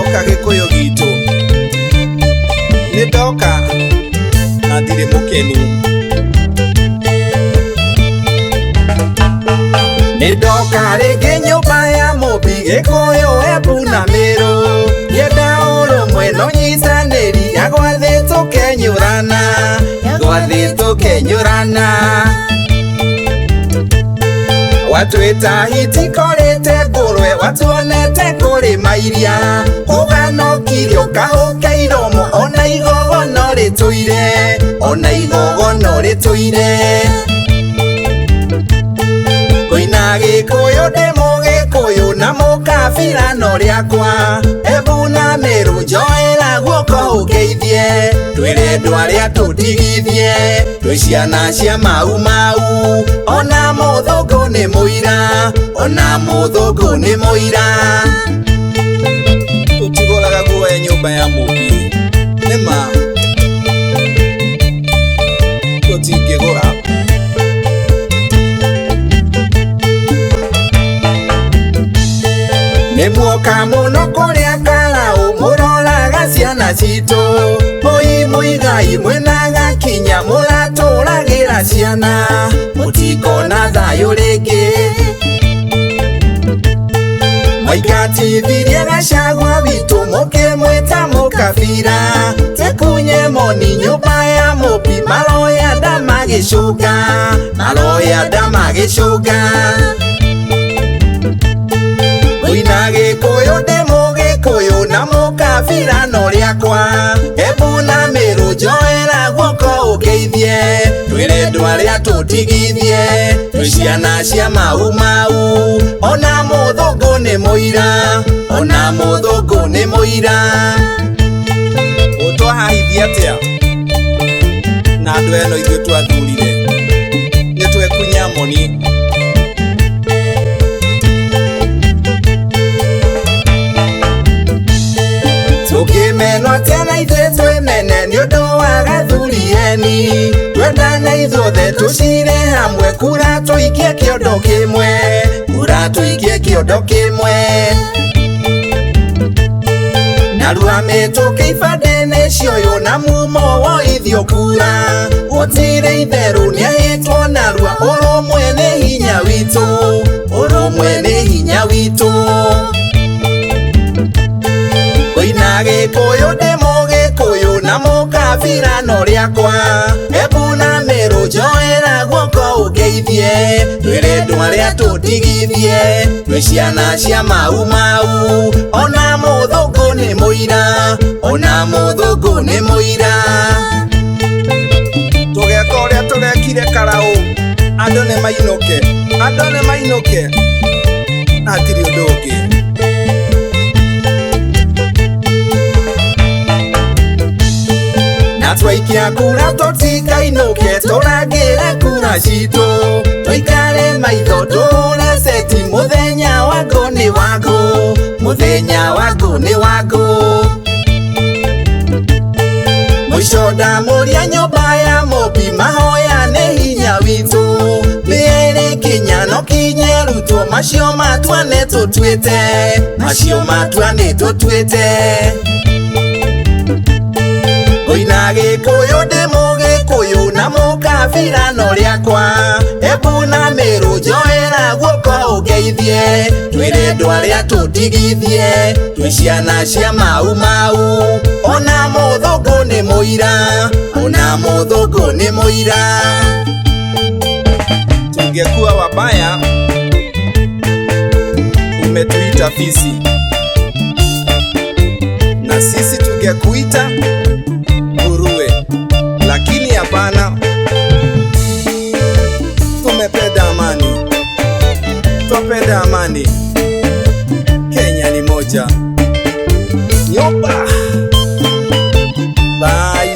ndoka gikuyu gitu ni ndoka na ndire mukenu ni ndoka ringi nyumba ya mubi gikuyu Embu na Meru yenda urumwe no nyitaniri agwathi tukenyurana watwita hitikorete ngurwe watuonete kuri mairia uganokire ukahuka iromo ona igogono rituire koina gikuyu ndi mugikuyu na mukabirano riakwa Embu na Meru njoera guoko ugeithie twire ndu aria tutigithie twi ciana cia mau ona muthungu ni muira tutiguraga guoya nyumba ya mubi nima tutingigura nimuoka muno kuria karau muroraga ciana citu muigai mwina kinya muraturagira ciana mutikona thayu ringi mwaikativirie Gachagua witu mukimwita mukabira tekunye moni nyumba ya mubi maroya ndamagicunga koina gikuyu ndi mugikuyu na mukabirano riakwa Embu na Meru njoera guoko ugeithie twire ndu aria tutigithie twi ciana cia mau ona muthungu ni muira utwahahithia atia na andu eno ithuĩ twathurire nitwekunya moni tukimenwa tena ithuĩ twĩmene nĩ ũndũ wa gathurieni twendane ithuothe tucire hamwe kura tuikie kĩondo kĩmwe narua mĩtũke ibandĩ-inĩ cioyo na mumo woithio kura gũtirĩ itherũ nĩahĩtwo narua ũrũmwe nĩ hinya witũ koina gikuyu ndi mugikuyu na mukabirano riakwa Embu na Meru njoera guoko ugeithie twire ndu aria tutigithie twi ciana cia mau ona muthungu ni muira tugeka uria turekire karau andu ni mainuke atiri undu ungi twaikia kura tutikainuke turangire kura citu tuikare maitho tuhure seti muthenya waku ni waku mwisho ndamuria nyumba ya mubi mahoya ni hinya witu mĩeri kinyano kinye rutwo macio matua nĩ tũtuĩte koina gikuyu ndi mugikuyu na mukabirano riakwa Embu na Meru njoera guoko ugeithie twire ndu aria tutigithie twi ciana cia mau ona muthungu ni muira tungekuwa wabaya umetuita fisi na sisi tungekuita nguruwe, lakini hapana, twapenda amani. Kenya ni moja. Nyumba. Bye.